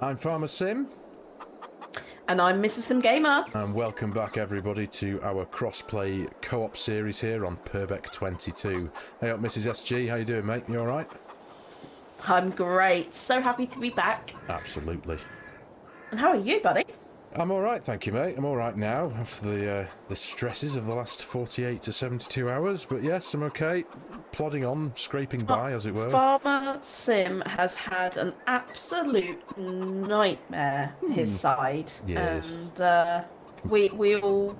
I'm Farmer Sim. And I'm Mrs. Sim Gamer. And welcome back, everybody, to our cross-play co-op series here on Purbeck 22. Hey up, Mrs. SG. How you doing, mate? You all right? I'm great. So happy to be back. Absolutely. And how are you, buddy? I'm all right, thank you, mate. I'm all right now after the stresses of the last 48 to 72 hours. But yes, I'm okay. Plodding on, scraping by, as it were. Farmer Sim has had an absolute nightmare his side. Yes. And we all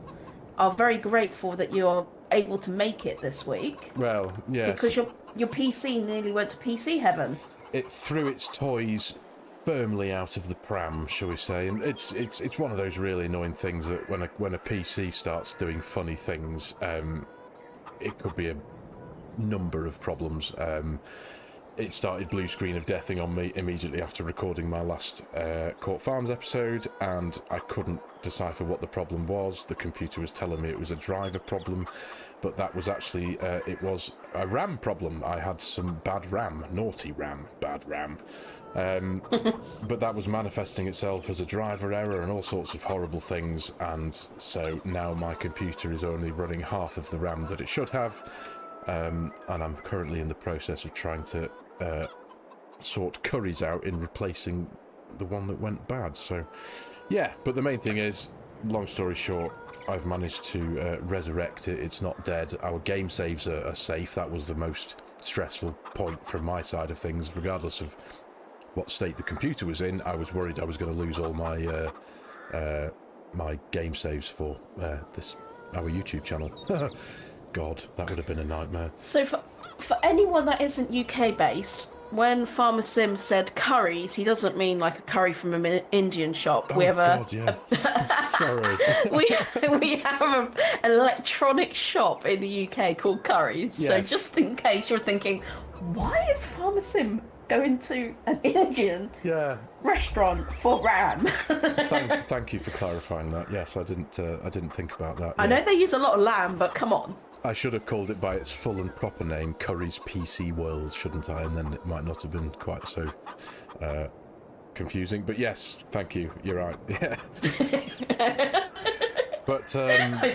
are very grateful that you're able to make it this week. Well, yes. Because your PC nearly went to PC heaven. It threw its toys firmly out of the pram, shall we say? And it's one of those really annoying things that when a PC starts doing funny things, it could be a number of problems. It started blue screen of deathing on me immediately after recording my last Court Farms episode, and I couldn't decipher what the problem was. The computer was telling me it was a driver problem, but that was actually, it was a RAM problem. I had some bad RAM, naughty RAM, bad RAM. But that was manifesting itself as a driver error and all sorts of horrible things, and so now my computer is only running half of the RAM that it should have, and I'm currently in the process of trying to sort curries out in replacing the one that went bad. So yeah, but the main thing is, long story short, I've managed to resurrect it. It's not dead. Our game saves are safe. That was the most stressful point from my side of things. Regardless of what state the computer was in, I was worried I was going to lose all my my game saves for our YouTube channel. God, that would have been a nightmare. So for anyone that isn't UK based, when Farmer Sim said curries, he doesn't mean like a curry from an Indian shop. Oh, we have God, yeah. Sorry. we have an electronic shop in the UK called Curries. Yes. So just in case you're thinking, why is Farmer Sim going to an Indian restaurant for RAM? Thank you for clarifying that. Yes, I didn't think about that. I know they use a lot of lamb, but come on. I should have called it by its full and proper name, Curry's PC World, shouldn't I? And then it might not have been quite so confusing. But yes, thank you. You're right. Yeah. But I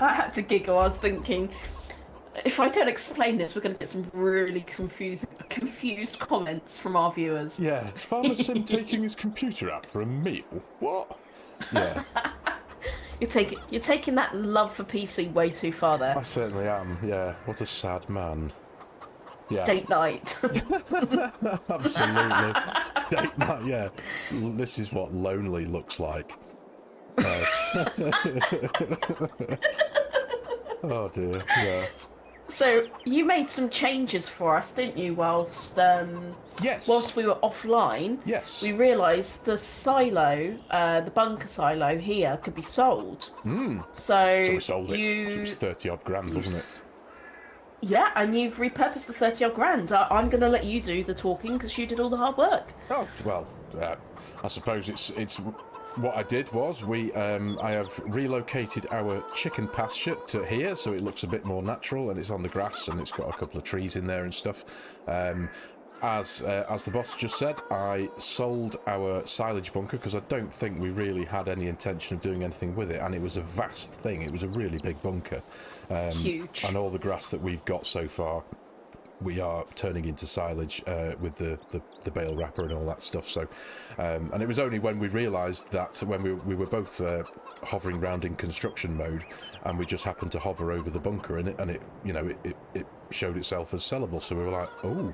had to giggle. I was thinking, if I don't explain this, we're going to get some really confused comments from our viewers. Yeah, is Farmer Sim taking his computer out for a meal? What? Yeah. You're taking that love for PC way too far there. I certainly am, yeah. What a sad man. Yeah. Date night. Absolutely. Date night, yeah. This is what lonely looks like. Oh dear, yeah. So, you made some changes for us, didn't you, whilst we were offline? Yes. We realised the silo, the bunker silo here, could be sold. So we sold it. It was 30 odd grand, wasn't it? Yeah, and you've repurposed the 30 odd grand. I'm going to let you do the talking because you did all the hard work. Oh, well, I suppose it's what I did was I have relocated our chicken pasture to here, so it looks a bit more natural, and it's on the grass, and it's got a couple of trees in there and stuff. As the boss just said, I sold our silage bunker because I don't think we really had any intention of doing anything with it, and it was a vast thing. It was a really big bunker. Huge. And all the grass that we've got so far, we are turning into silage with the bale wrapper and all that stuff. So, and it was only when we realised that when we were both hovering around in construction mode, and we just happened to hover over the bunker, and it showed itself as sellable. So we were like, oh,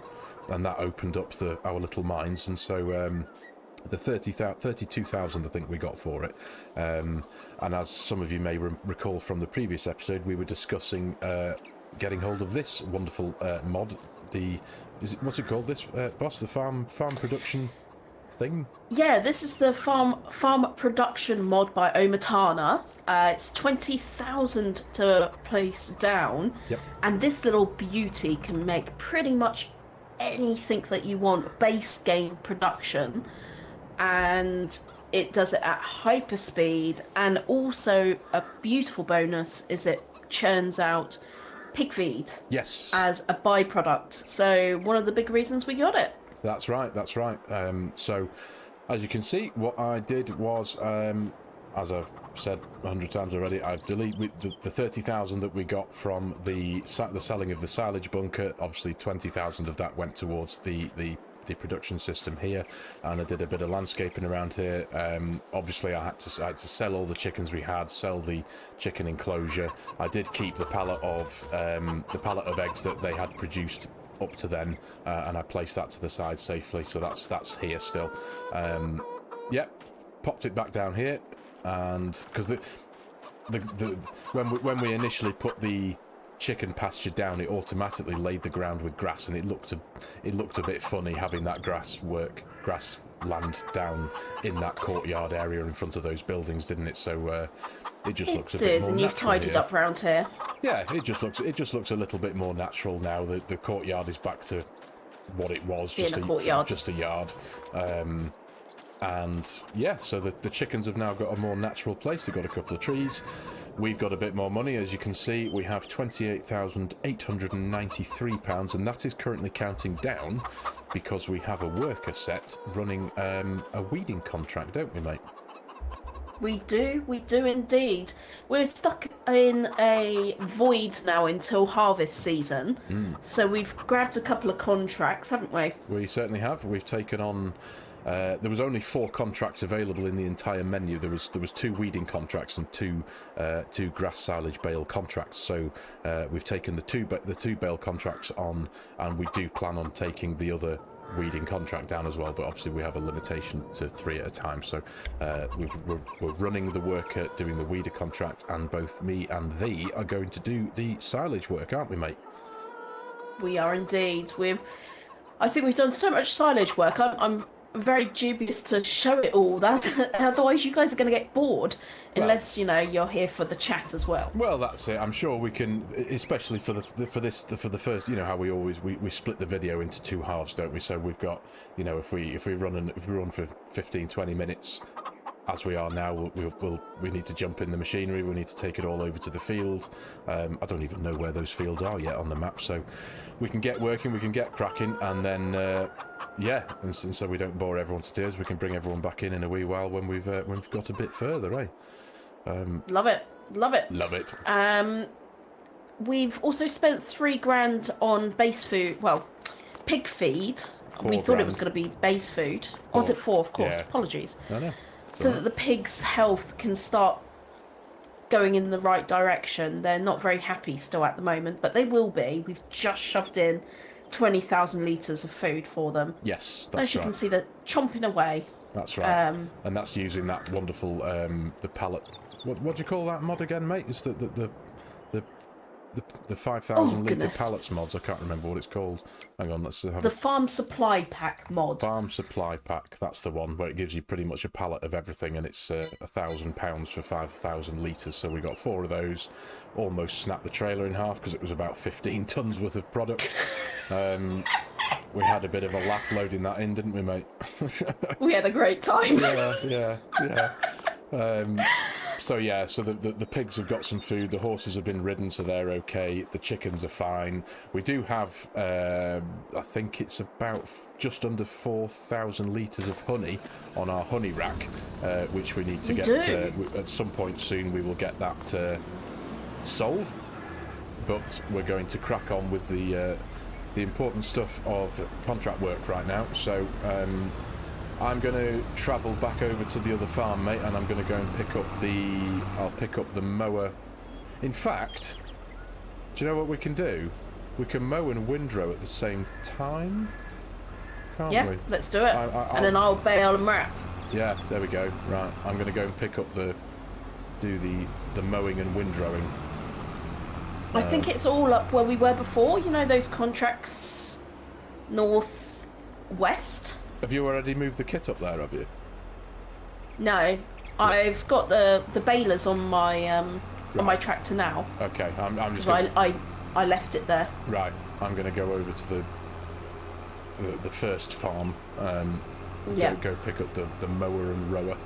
and that opened up our little minds, and so. The 32,000 I think we got for it, and as some of you may recall from the previous episode, we were discussing getting hold of this wonderful mod. What's it called? This boss, the farm production thing. Yeah, this is the farm production mod by Omatana. It's 20,000 to place down. Yep. And this little beauty can make pretty much anything that you want base game production. And it does it at hyper speed, and also a beautiful bonus is it churns out pig feed Yes. as a byproduct. So one of the big reasons we got it. That's right, that's right. So, as you can see, what I did was, as I've said 100 times already, I've deleted the 30,000 that we got from the selling of the silage bunker. Obviously, 20,000 of that went towards the production system here, and I did a bit of landscaping around here. Obviously, I had to sell all the chickens we had, sell the chicken enclosure. I did keep the pallet of eggs that they had produced up to then, and I placed that to the side safely, so that's here still. Yep, popped it back down here, and because when we initially put the chicken pasture down, it automatically laid the ground with grass, and it looked a bit funny having that grass land down in that courtyard area in front of those buildings, didn't it? So it just looks a bit more natural. And you've tidied up around here. Yeah, it just looks a little bit more natural now. The courtyard is back to what it was, just a yard. And yeah, so the chickens have now got a more natural place. They've got a couple of trees. We've got a bit more money, as you can see. We have £28,893, and that is currently counting down because we have a worker set running a weeding contract, don't we, mate? We do indeed. We're stuck in a void now until harvest season. So we've grabbed a couple of contracts, haven't we? We certainly have. We've taken on... there was only 4 contracts available in the entire menu. There was 2 weeding contracts and 2 grass silage bale contracts. So we've taken the two bale contracts on, and we do plan on taking the other weeding contract down as well. But obviously we have a limitation to 3 at a time. So we're running the worker doing the weeder contract, and both me and thee are going to do the silage work, aren't we, mate? We are indeed. I think we've done so much silage work. I'm very dubious to show it all. That otherwise you guys are going to get bored, unless you're here for the chat as well. Well, that's it. I'm sure we can, especially for the first. You know how we split the video into 2 halves, don't we? So we've got, if we run for 15-20 minutes, as we are now, we need to jump in the machinery. We need to take it all over to the field. I don't even know where those fields are yet on the map, so we can get working, we can get cracking, and then and so we don't bore everyone to tears. We can bring everyone back in a wee while when we've got a bit further, eh? Love it. We've also spent £3,000 on base food. Well, pig feed. We thought it was going to be base food. Or was it 4? Of course. Yeah. Apologies. No. So that the pigs' health can start going in the right direction. They're not very happy still at the moment, but they will be. We've just shoved in 20,000 litres of food for them. Yes, that's right. As you can see, they're chomping away. That's right. And that's using that wonderful the pallet. What do you call that mod again, mate? It's the 5,000 litre pallets mods. I can't remember what it's called. Hang on, let's have the Farm Supply Pack mod. Farm Supply Pack. That's the one where it gives you pretty much a pallet of everything, and it's £1,000 for 5,000 litres. So we got 4 of those. Almost snapped the trailer in half because it was about 15 tons worth of product. We had a bit of a laugh loading that in, didn't we, mate? We had a great time. Yeah. So the pigs have got some food, the horses have been ridden, so they're okay, the chickens are fine. We do have, I think it's about just under 4,000 litres of honey on our honey rack, which we need to get, at some point soon we will get that sold. But we're going to crack on with the important stuff of contract work right now, so... I'm going to travel back over to the other farm, mate, and I'm going to go and pick up the mower. In fact, do you know what we can do? We can mow and windrow at the same time, can't we? Yeah, let's do it. And then I'll bale and wrap. Yeah, there we go. Right, I'm going to go and pick up the mowing and windrowing. I think it's all up where we were before. Those contracts north-west. Have you already moved the kit up there, have you? No, I've got the balers on my tractor now. Okay, I'm just. I left it there. Right, I'm going to go over to the first farm. Go pick up the mower and rower.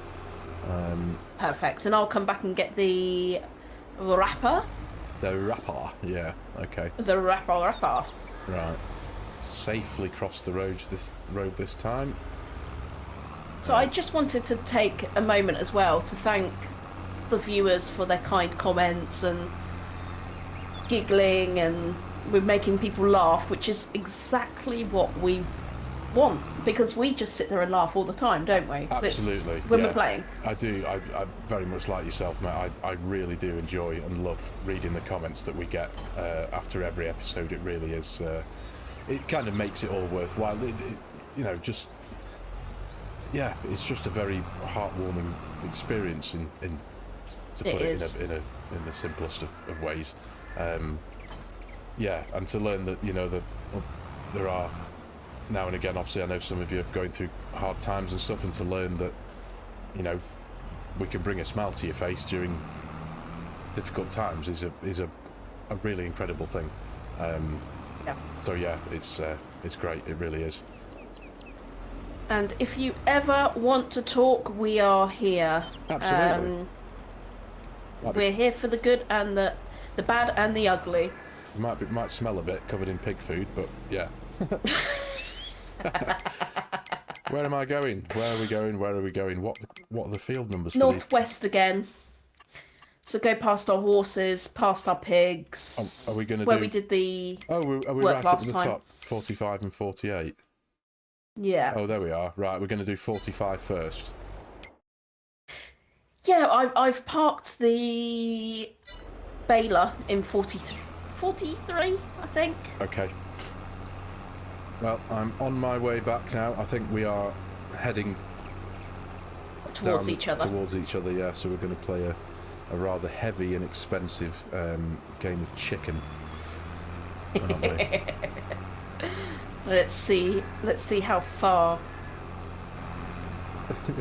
Perfect, and I'll come back and get the wrapper. The wrapper, yeah. Okay. The wrapper. Right. safely crossed the road this time. So I just wanted to take a moment as well to thank the viewers for their kind comments and giggling, and we're making people laugh, which is exactly what we want, because we just sit there and laugh all the time, don't we? Absolutely. When we're playing. I do. I very much like yourself, mate. I really do enjoy and love reading the comments that we get after every episode. It really is. It kind of makes it all worthwhile. You know, just it's just a very heartwarming experience to put it in the simplest of ways. And to learn that, you know, that there are now and again, obviously I know some of you are going through hard times and stuff, and to learn that, you know, we can bring a smile to your face during difficult times is a really incredible thing. So yeah, it's great, it really is. And if you ever want to talk, we are here. Absolutely. We're here for the good and the bad and the ugly. It might smell a bit covered in pig food, but yeah. Where am I going? Where are we going? Where are we going? What are the field numbers for Northwest again. So go past our horses, past our pigs. Are we going to where we did the are we work right up at the time. top? 45 and 48. Yeah. Oh, there we are. Right, we're going to do 45 first. Yeah, I've parked the baler in 43, I think. Okay. Well, I'm on my way back now. I think we are heading towards each other. Towards each other, yeah. So we're going to play a rather heavy and expensive game of chicken. Aren't we? Let's see how far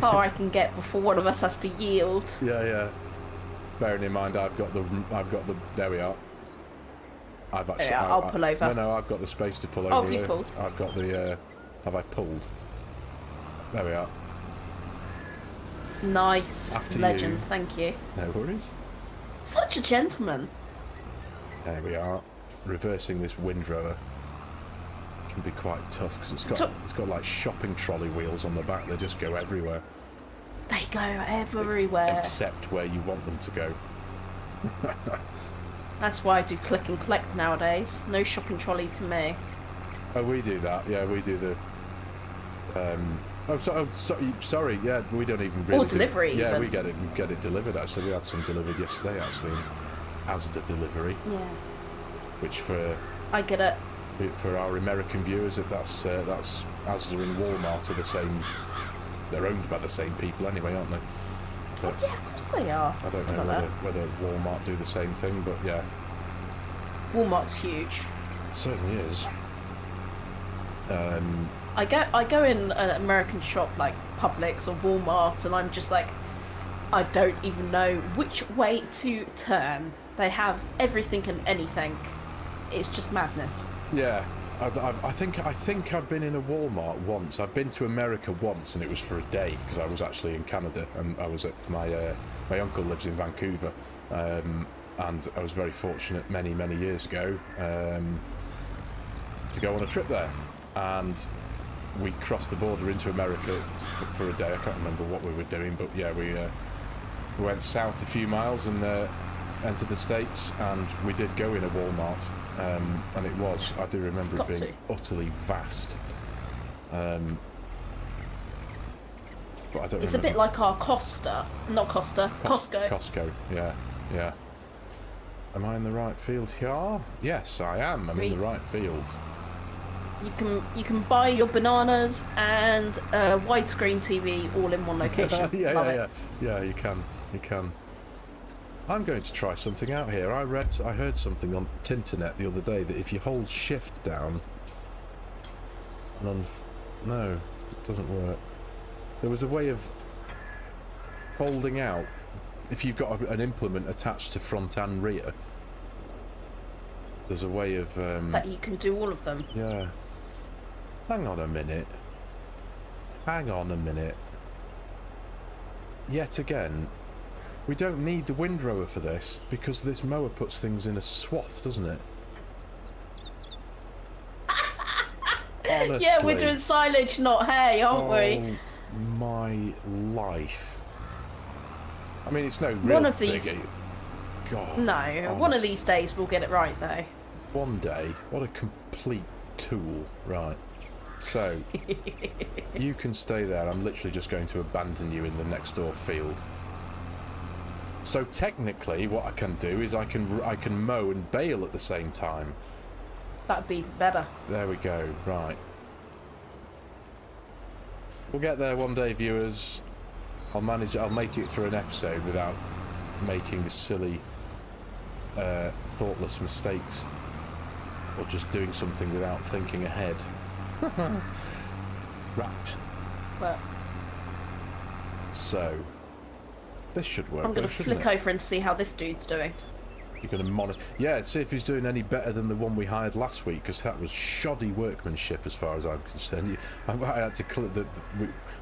I can get before one of us has to yield. Yeah. Bearing in mind, I've got the. There we are. I'll pull over. No, I've got the space to pull over. Oh, have you pulled? I've got the. Have I pulled? There we are. Nice. After legend. you. Thank you. No worries. Such a gentleman. There we are. Reversing this windrower can be quite tough because it's got like shopping trolley wheels on the back. They just go everywhere. They go everywhere. Except where you want them to go. That's why I do click and collect nowadays. No shopping trolleys for me. Oh, we do that. Yeah, we do the. Sorry. Yeah, we don't even really. Or delivery. Yeah, even. we get it delivered. Actually, we had some delivered yesterday. Actually, as a delivery. Yeah. Which I get it. For our American viewers, that's Asda and Walmart are the same. They're owned by the same people anyway, aren't they? But yeah, of course they are. I don't know whether Walmart do the same thing, but yeah. Walmart's huge. It certainly is. I go in an American shop like Publix or Walmart, and I'm just like, I don't even know which way to turn. They have everything and anything. It's just madness. Yeah, I think I've been in a Walmart once. I've been to America once, and it was for a day because I was actually in Canada, and I was at my uncle lives in Vancouver, and I was very fortunate many years ago to go on a trip there, and we crossed the border into America for a day. I can't remember what we were doing, but yeah, we went south a few miles and entered the States, and we did go in a Walmart. And I do remember it being utterly vast. But I don't It's remember. a bit like our Costco. Costco, yeah. Am I in the right field here? Yes, I am. I'm in the right field. You can buy your bananas and a widescreen TV all in one location. Yeah, you can. I'm going to try something out here. I heard something on Tinternet the other day that if you hold shift down and no, it doesn't work. There was a way of holding out if you've got an implement attached to front and rear. There's a way of that you can do all of them. Yeah. Hang on a minute. Yet again, we don't need the windrower for this, because this mower puts things in a swath, doesn't it? Honestly. Yeah, we're doing silage, not hay, aren't we? Oh my life. I mean, it's no real One of these. biggie. God. No, honest. one of these days we'll get it right, though. One day. What a complete tool. Right. So, you can stay there. I'm literally just going to abandon you in the next door field. So technically, what I can do is I can mow and bale at the same time. That'd be better. There we go. Right. We'll get there one day, viewers. I'll make it through an episode without making the silly, thoughtless mistakes, or just doing something without thinking ahead. Right. But So, this should work. I'm going to flick over and see how this dude's doing. You're going to monitor. Yeah, see if he's doing any better than the one we hired last week, because that was shoddy workmanship as far as I'm concerned. I had to click that.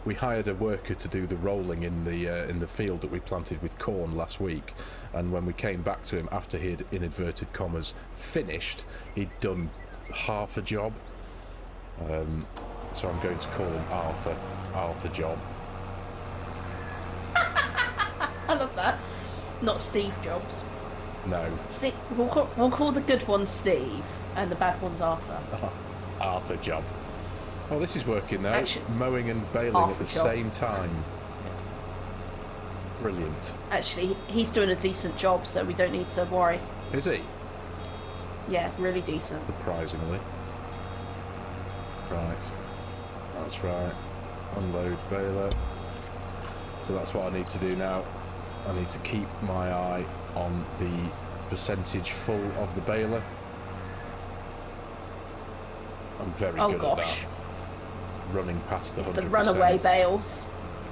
We hired a worker to do the rolling in the field that we planted with corn last week, and when we came back to him after he'd, in inverted commas, finished, he'd done half a job. So I'm going to call him Arthur Job. I love that. Not Steve Jobs. No. We'll call the good one Steve, and the bad one's Arthur. Arthur Job. Oh, this is working now. Actually, mowing and baling Arthur at the job. same time. Brilliant. Actually, he's doing a decent job, so we don't need to worry. Is he? Yeah, really decent. Surprisingly. Right. That's right. Unload baler. So that's what I need to do now. I need to keep my eye on the percentage full of the baler. I'm very good at that. Running past the 100%. It's the runaway bales.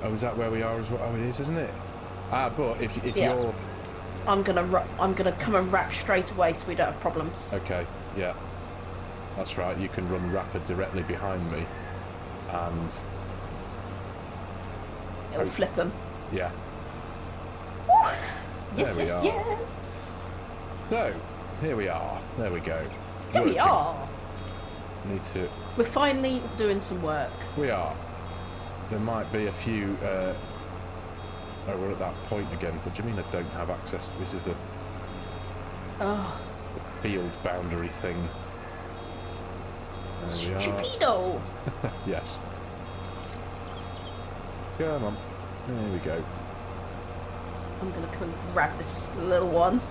Oh, is that where we are as well? Oh, it is, isn't it? Ah, but if you're... I'm gonna come and wrap straight away so we don't have problems. Okay, yeah. That's right, you can run rapid directly behind me. And... It'll flip them. Yeah. Yes, There we are. yes. So, here we are. There we go. Here we Working. are. Need to... We're finally doing some work. We are. There might be a few... Oh, we're at that point again. What do you mean I don't have access? This is the field boundary thing. There we are. Stupido. Yes. Come on. There we go. I'm gonna come and grab this little one.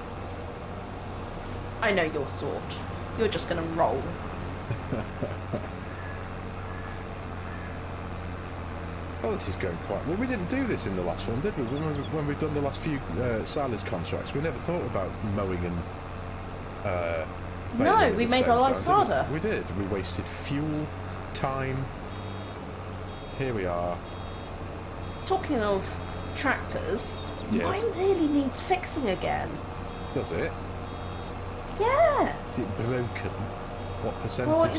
I know your sort. You're just gonna roll. Oh, this is going quite well. We didn't do this in the last one, did we? When we've done the last few silage contracts, we never thought about mowing and baling No, we made our lives harder. We did. We wasted fuel, time. Here we are. Talking of tractors, Yes. mine really needs fixing again. Does it? Yeah. Is it broken? What percentage? Well,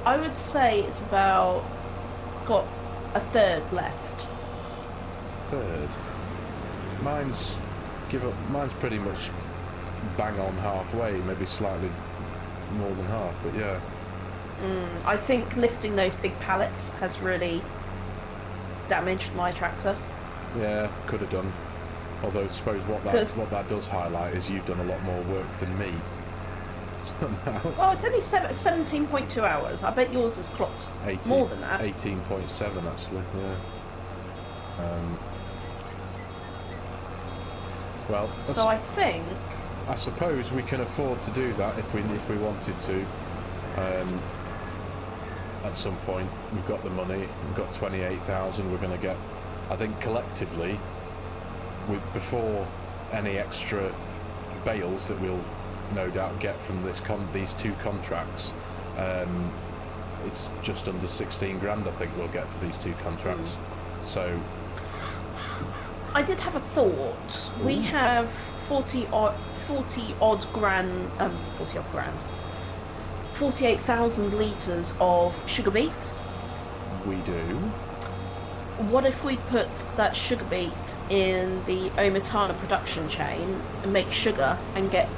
I would say it's about got a third left. Third. Mine's pretty much bang on halfway, maybe slightly more than half, but yeah. I think lifting those big pallets has really damaged my tractor. Yeah, could have done. Although I suppose what that does highlight is you've done a lot more work than me. Somehow. Well, it's only 17.2 hours. I bet yours has clocked more than that. 18.7 actually, yeah. Well, so I think... I suppose we can afford to do that if we wanted to. At some point, we've got the money. We've got 28,000. We're going to get, I think, collectively, before any extra bales that we'll no doubt get from these two contracts. It's just under 16 grand. I think we'll get for these two contracts. So, I did have a thought. We have 40 odd grand. 48,000 litres of sugar beet. we do. What if we put that sugar beet in the Omatana production chain and make sugar and get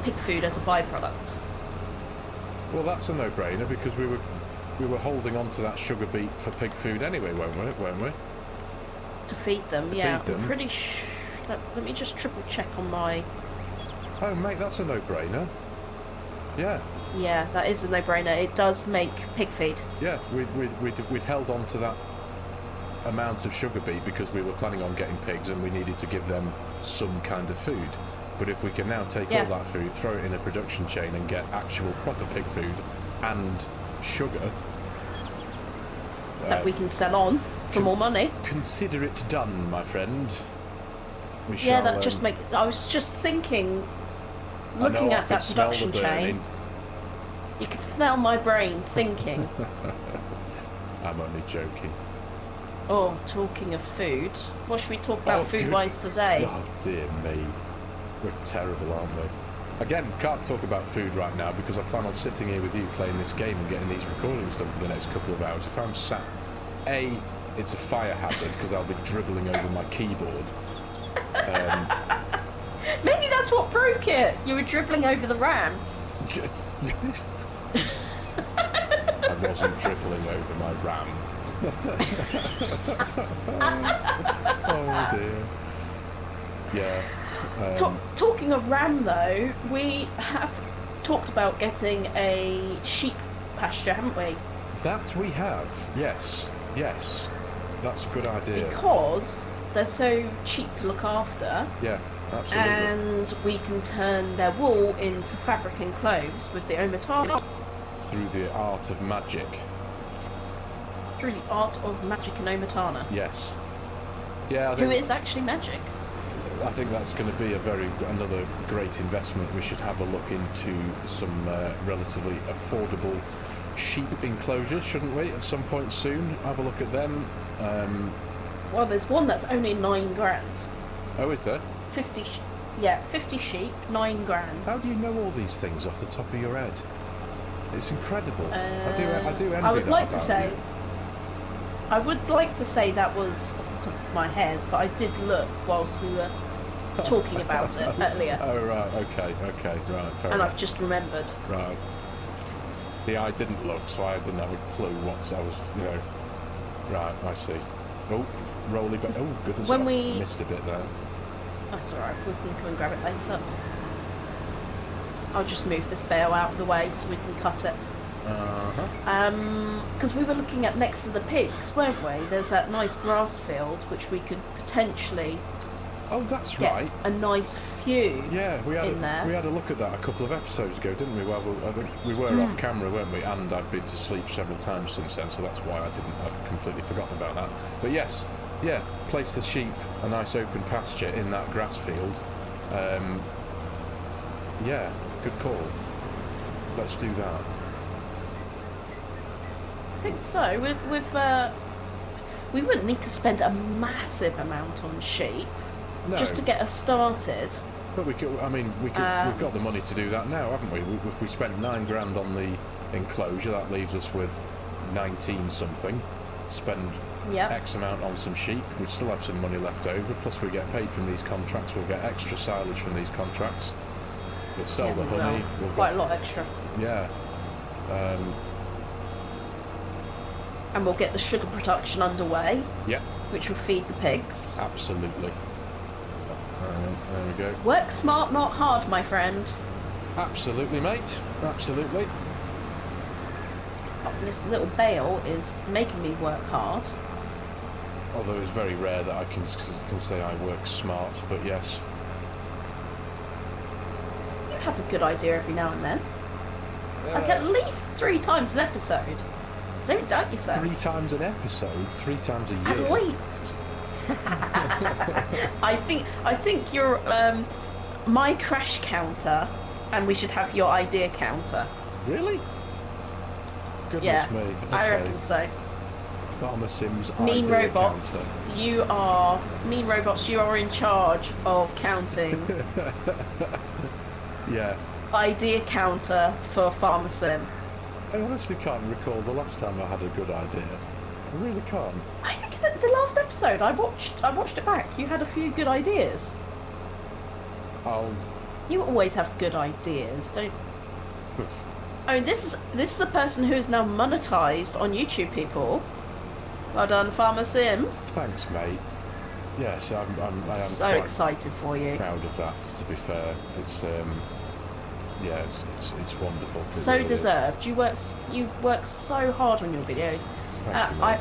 pig food as a byproduct? Well, that's a no-brainer because we were we were holding on to that sugar beet for pig food anyway, weren't we? To feed them, To yeah. feed them. I'm pretty let me just triple check on my... Oh, mate, that's a no-brainer. Yeah. Yeah, that is a no-brainer. It does make pig feed. Yeah, we'd held on to that amount of sugar beet because we were planning on getting pigs and we needed to give them some kind of food. But if we can now take all that food, throw it in a production chain and get actual proper pig food and sugar... that we can sell on for more money. Consider it done, my friend. We Yeah, shall, that just make... I was just thinking, looking at that production chain, you could smell my brain thinking. I'm only joking. Oh, talking of food, what should we talk about food-wise today? Oh, dear me. We're terrible, aren't we? Again, can't talk about food right now because I plan on sitting here with you playing this game and getting these recordings done for the next couple of hours. If I'm sat... A, it's a fire hazard because I'll be dribbling over my keyboard. Maybe that's what broke it. You were dribbling over the RAM. I wasn't dribbling over my RAM. Oh dear. Yeah. Talking of RAM though, we have talked about getting a sheep pasture, haven't we? That we have, yes. Yes. That's a good idea. Because they're so cheap to look after. Yeah, absolutely. And we can turn their wool into fabric and clothes with the Omatana. Through the art of magic. Through the art of magic and Omatana. Yes. Yeah. Who is actually magic. I think that's going to be another great investment. We should have a look into some relatively affordable sheep enclosures, shouldn't we? At some point soon, have a look at them. Well, there's one that's only $9,000. Oh, is there? 50 sheep, $9,000. How do you know all these things off the top of your head? It's incredible. I do envy I would that like to about say. you. I would like to say that was off the top of my head, but I did look whilst we were talking about it earlier. Oh right, okay, right. Fair and enough. I've just remembered. Right. See, I didn't look, so I didn't have a clue what I was, Right, I see. Oh, rolly back. Oh, goodness, When I we... missed a bit there. That's alright, we can come and grab it later. I'll just move this bale out of the way so we can cut it. Because we were looking at next to the pigs, weren't we? There's that nice grass field which we could potentially... Oh, that's get right. a nice view. Yeah, we had a look at that a couple of episodes ago, didn't we? Well, I think we were off camera, weren't we? And I've been to sleep several times since then, so that's why I've completely forgotten about that. But yes, yeah, place the sheep a nice open pasture in that grass field. Yeah, good call. Let's do that. I think so. We wouldn't need to spend a massive amount on sheep. No. Just to get us started. But we could. I mean, we've got the money to do that now, haven't we? If we spend $9,000 on the enclosure, that leaves us with 19 something. Spend X amount on some sheep. We'd still have some money left over. Plus, we get paid from these contracts. We'll get extra silage from these contracts. We'll sell the honey. Quite a lot extra. Yeah. And we'll get the sugar production underway. Yeah. Which will feed the pigs. Absolutely. There we go. Work smart, not hard, my friend. Absolutely, mate. Absolutely. Oh, this little bale is making me work hard. Although it's very rare that I can say I work smart, but yes. You have a good idea every now and then. Like at least 3 times an episode. Don't doubt yourself. 3 times an episode? 3 times a year? At least. I think you're my crash counter, and we should have your idea counter. Really? Goodness me. Okay. I reckon so. Farmer Sims Mean idea robots, counter. you are in charge of counting. Yeah. Idea counter for Farmer Sim. I honestly can't recall the last time I had a good idea. I really can't. I think that the last episode I watched it back. You had a few good ideas. Oh. You always have good ideas, don't? I mean, this is a person who is now monetized on YouTube. People, well done, Farmer Sim. Thanks, mate. Yes, I am So quite excited for you. proud of that. To be fair, it's yeah, it's wonderful. It So really is. deserved. You work so hard on your videos. Thank you, mate.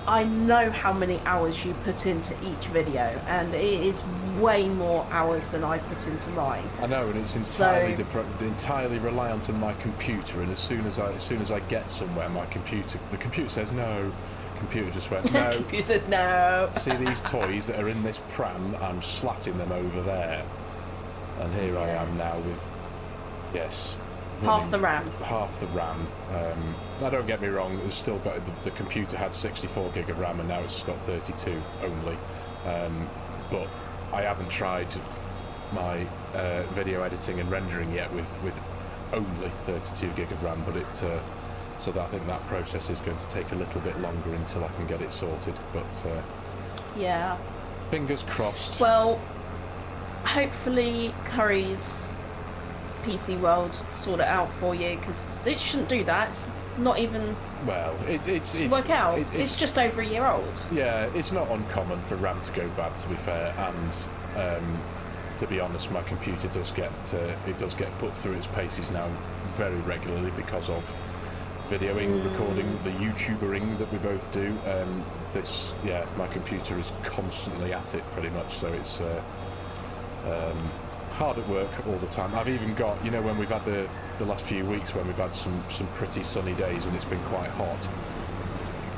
I know how many hours you put into each video, and it is way more hours than I put into mine. I know, and it's entirely reliant on my computer. And as soon as I get somewhere, the computer says no. Computer just went no. Computer says no. See these toys that are in this pram? I'm slatting them over there, and here I am now with half the RAM. Half the RAM. Now, don't get me wrong. It's still got the computer had 64 gig of RAM, and now it's got 32 only. But I haven't tried my video editing and rendering yet with only 32 gig of RAM. But so that I think that process is going to take a little bit longer until I can get it sorted. But Yeah. fingers crossed. Well, hopefully Curry's PC World sort it out for you, because it shouldn't do that. It's not even Well, it's work out. It's just over a year old. Yeah, it's not uncommon for RAM to go bad, to be fair, and to be honest, my computer does get put through its paces now very regularly because of videoing, recording, the YouTubering that we both do. My computer is constantly at it, pretty much. So it's hard at work all the time. I've even got, when we've had the last few weeks when we've had some pretty sunny days and it's been quite hot.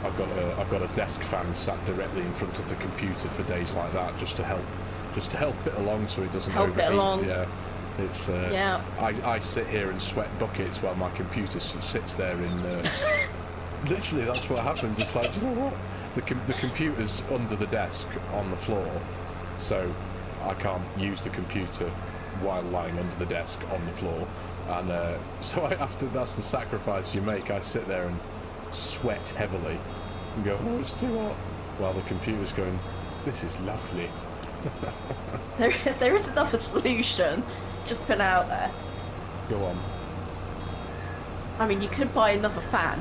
I've got a desk fan sat directly in front of the computer for days like that, just to help it along so it doesn't overheat. Yeah, it's I sit here and sweat buckets while my computer sits there in. Literally, that's what happens. It's like, you know what? The computer's under the desk on the floor, so I can't use the computer while lying under the desk on the floor, and so that's the sacrifice you make. I sit there and sweat heavily and go, oh, it's too hot, while the computer's going, this is lovely. There is another solution, just put out there. Go on. I mean, you could buy another fan.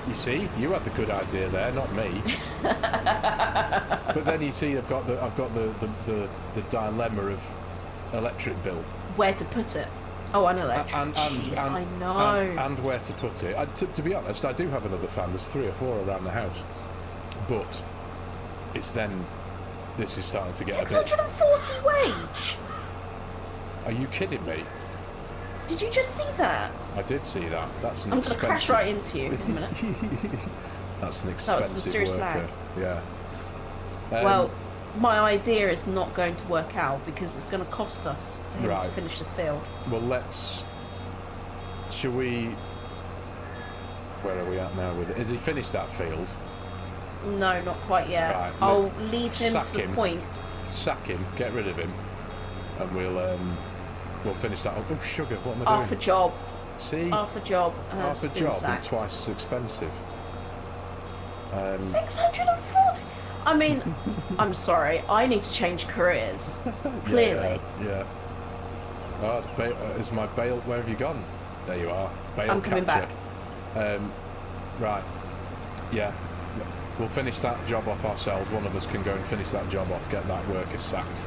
You see, you had the good idea there, not me. But then you see, I've got the dilemma of electric bill. Where to put it? Oh, an electric. Jeez, I know. And where to put it. To be honest, I do have another fan. There's 3 or 4 around the house, but it's then. This is starting to get a bit. 640 wage. Are you kidding me? Did you just see that? I did see that. That's an I'm expensive. going to crash right into you in a minute. That's an That was some expensive serious worker. lag. Yeah. Well, my idea is not going to work out because it's going to cost us for him to finish this field. Well, shall we? Where are we at now with it? Has he finished that field? No, not quite yet. Right, I'll leave him sack to the him. point. Sack him. Get rid of him, and we'll finish that. Oh, sugar! What am I Half a doing? job. See, Half a job. half a job and twice as expensive. 640. I mean, I'm sorry. I need to change careers. Clearly. Yeah. Oh, is my bail? Where have you gone? There you are. Bail I'm coming capture. back. Right. Yeah. We'll finish that job off ourselves. One of us can go and finish that job off. Get that worker sacked.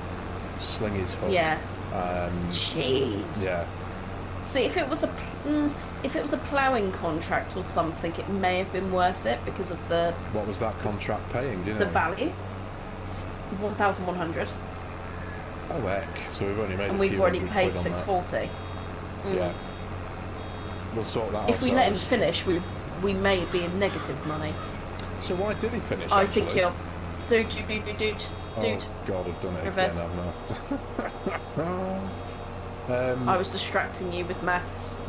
Sling his hook. Yeah. Jeez. Yeah. See, if it was a ploughing contract or something, it may have been worth it because of the. What was that contract paying? Do you know? The value. It's 1,100. Oh heck! So we've only made. And a we've few already hundred paid quid on that. 640. Yeah. We'll sort that out. If we let him finish, we may be in negative money. So why did he finish? I actually? think he'll. Dude. Oh God, I've done it Reverse. again, haven't I? I was distracting you with maths.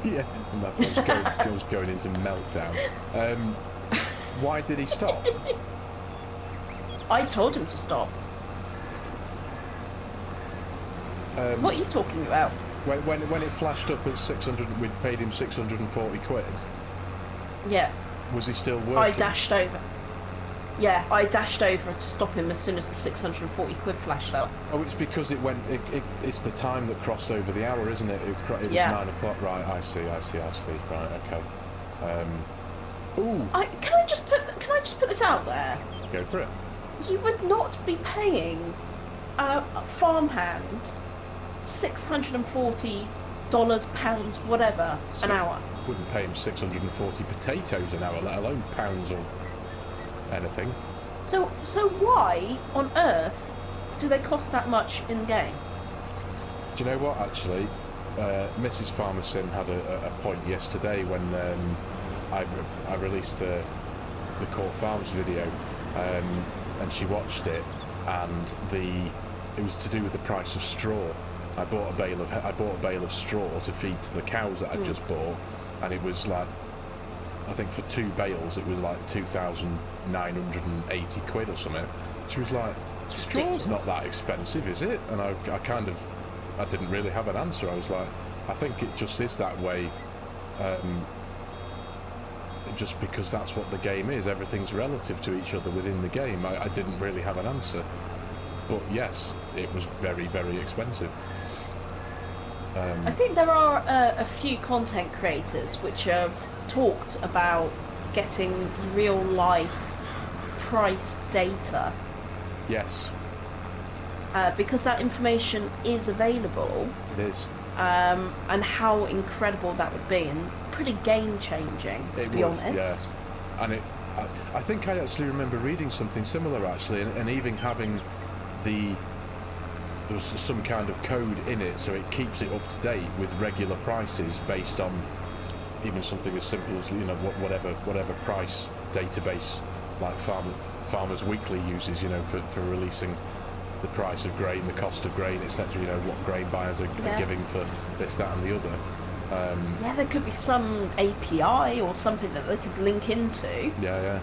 Yeah, and that was going into meltdown. Why did he stop? I told him to stop. What are you talking about? When it flashed up at 600, we'd paid him 640 quid. Yeah. Was he still working? I dashed over. Yeah, I dashed over to stop him as soon as the 640 quid flashed up. Oh, it's because it went. It's the time that crossed over the hour, isn't it? It was Yeah. 9 o'clock. Right. I see. Right. Okay. Ooh. Can I just put this out there? Go for it. You would not be paying a farmhand $640, pounds, whatever, an hour. Wouldn't pay him 640 potatoes an hour, let alone pounds or anything. So why on earth do they cost that much in game? Do you know what? Actually, Mrs. Farmerson had a point yesterday when I released the Court Farms video, and she watched it, and it was to do with the price of straw. I bought a bale of straw to feed to the cows that I just bought, and it was like, I think for 2 bales it was like 2,980 quid or something. She was like, straw's not that expensive, is it? And I didn't really have an answer. I was like, I think it just is that way, just because that's what the game is. Everything's relative to each other within the game. I didn't really have an answer, but yes, it was very, very expensive. I think there are a few content creators which have talked about getting real life price data. Yes. Because that information is available. It is. And how incredible that would be, and pretty game changing, to be honest. Yeah. And I think I actually remember reading something similar actually, and even having there was some kind of code in it, so it keeps it up to date with regular prices based on even something as simple as, you know, whatever price database like Farmers Weekly uses, you know, for releasing the price of grain, the cost of grain, etc. You know, what grain buyers are giving for this, that, and the other. Yeah, there could be some API or something that they could link into. Yeah.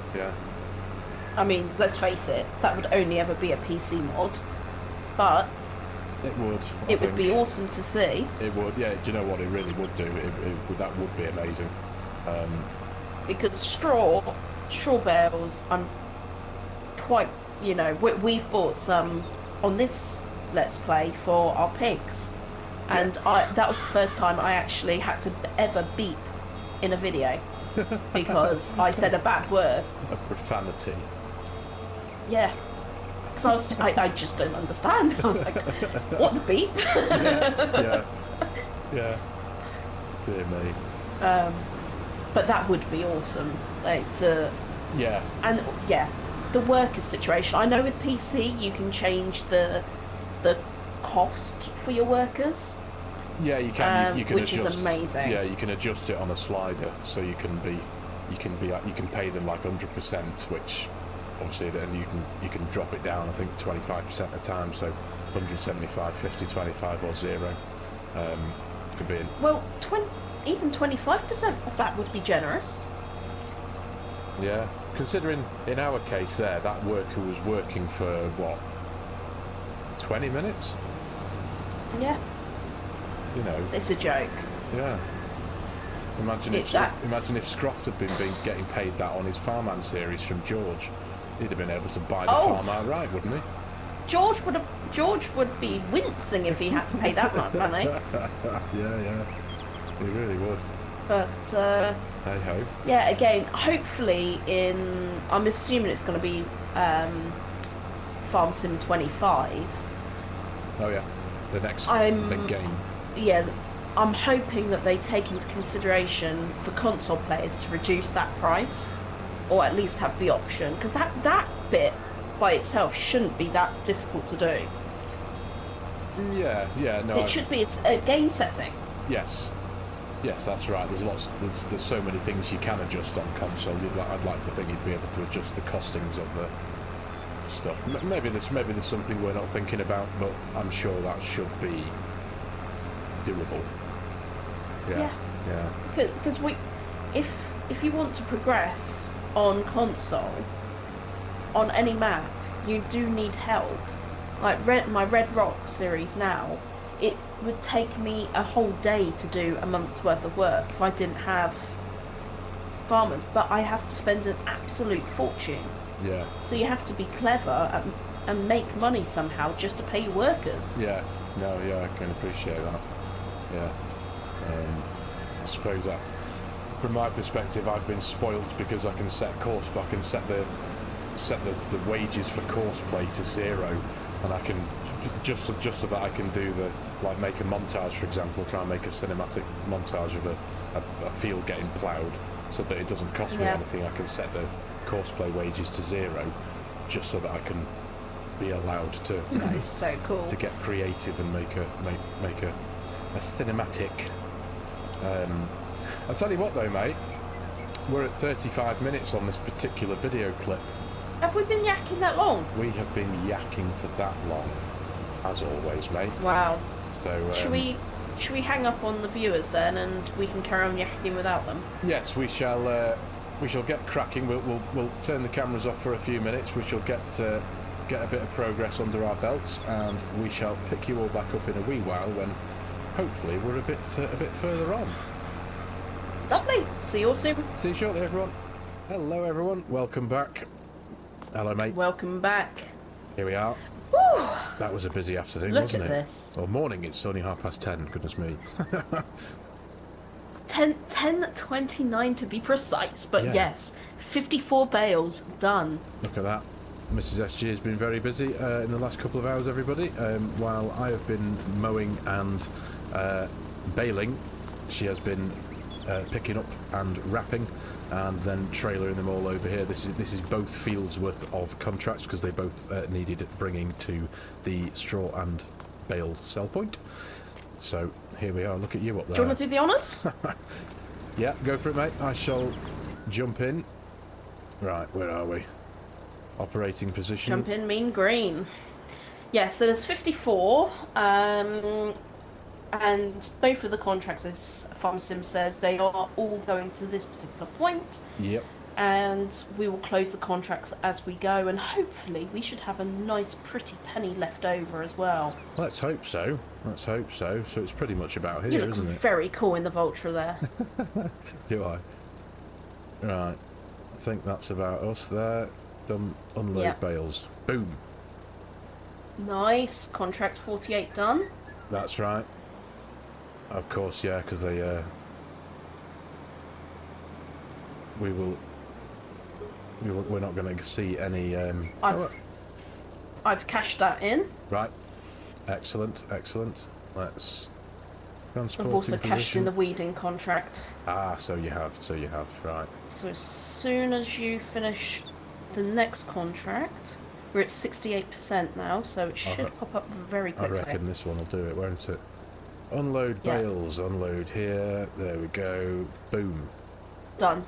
I mean, let's face it, that would only ever be a PC mod, but it would. It would be awesome to see. It would, yeah. Do you know what it really would do? That would be amazing. Because straw bales, I'm quite, you know, we've bought some on this Let's Play for our pigs, and that was the first time I actually had to ever beep in a video because I said a bad word. A profanity. Yeah. Because I just don't understand. I was like, what, the beep? Yeah. Dear me. But that would be awesome. Like, yeah. And yeah, the worker situation. I know with PC you can change the cost for your workers. Yeah, you can. You can which adjust, is amazing. Yeah, you can adjust it on a slider, so you can pay them like 100%, which obviously then you can drop it down. I think 25% at a time, so 175, 50, 25, or 0. Could be. Well, even 25% of that would be generous. Yeah, considering in our case there, that worker was working for what, 20 minutes? Yeah. You know, it's a joke. Yeah. Imagine if Scroft had been getting paid that on his Farmhand series from George, he'd have been able to buy the farm outright, wouldn't he? George would be wincing if he had to pay that much money. Yeah, he really would. But hey ho. Yeah, again, hopefully I'm assuming it's going to be Farm Sim 25. Oh yeah, the next big game. Yeah, I'm hoping that they take into consideration for console players to reduce that price, or at least have the option, because that bit by itself shouldn't be that difficult to do. Yeah, no. It should be a game setting. Yes, that's right. There's so many things you can adjust on console. I'd like to think you'd be able to adjust the costings of the stuff. Maybe there's something we're not thinking about, but I'm sure that should be doable. Yeah. Because if you want to progress on console, on any map, you do need help. Like my Red Rock series now, it would take me a whole day to do a month's worth of work if I didn't have farmers, but I have to spend an absolute fortune Yeah. So you have to be clever and make money somehow just to pay your workers. Yeah. No, yeah, I can appreciate that. Yeah. I suppose that, from my perspective, I've been spoilt because I can set the wages for CORSSPLAY to 0, and I can just so that I can do make a montage, for example, try and make a cinematic montage of a field getting ploughed, so that it doesn't cost me anything. I can set the CORSSPLAY wages to 0, just so that I can be allowed to. That is so cool. To get creative and make a cinematic. I'll tell you what though, mate, we're at 35 minutes on this particular video clip. Have we been yakking that long? We have been yakking for that long, as always, mate. Wow. So should we hang up on the viewers then, and we can carry on yakking without them? Yes, we shall get cracking. We'll turn the cameras off for a few minutes. We shall get a bit of progress under our belts, and we shall pick you all back up in a wee while when hopefully we're a bit further on. Lovely. See you all soon. See you shortly, everyone. Hello, everyone. Welcome back. Hello, mate. Welcome back. Here we are. Woo! That was a busy afternoon, Look wasn't at it? this. Well, morning. It's only 10:30. Goodness me. 10:29 to be precise, but Yeah. yes, 54 bales done. Look at that. Mrs. SG has been very busy in the last couple of hours, everybody. While I have been mowing and baling, she has been picking up and wrapping, and then trailering them all over here. This is both fields worth of contracts, because they both needed bringing to the straw and bale sell point. So here we are. Look at you up there. Do you want to do the honours? Yeah, go for it, mate. I shall jump in. Right, where are we? Operating position. Jump in, mean green. Yeah, so there's 54, and both of the contracts, as FarmSim said, they are all going to this particular point. Yep. And we will close the contracts as we go, and hopefully we should have a nice pretty penny left over as well. Let's hope so. Let's hope so. So it's pretty much about You here, look isn't it? very cool in the Vulture there. Do I? Right. I think that's about us there. Done. Unload Yep. bales. Boom. Nice. Contract 48 done. That's right. Of course, yeah, because they we're not going to see any I've cashed that in. right. Excellent. Let's I've also cashed in the weeding contract. Ah, so you have, right. So as soon as you finish the next contract, we're at 68% now, so it should pop up very I quickly. reckon this one will do it, won't it? Unload bales, unload here. There we go. Boom. Done.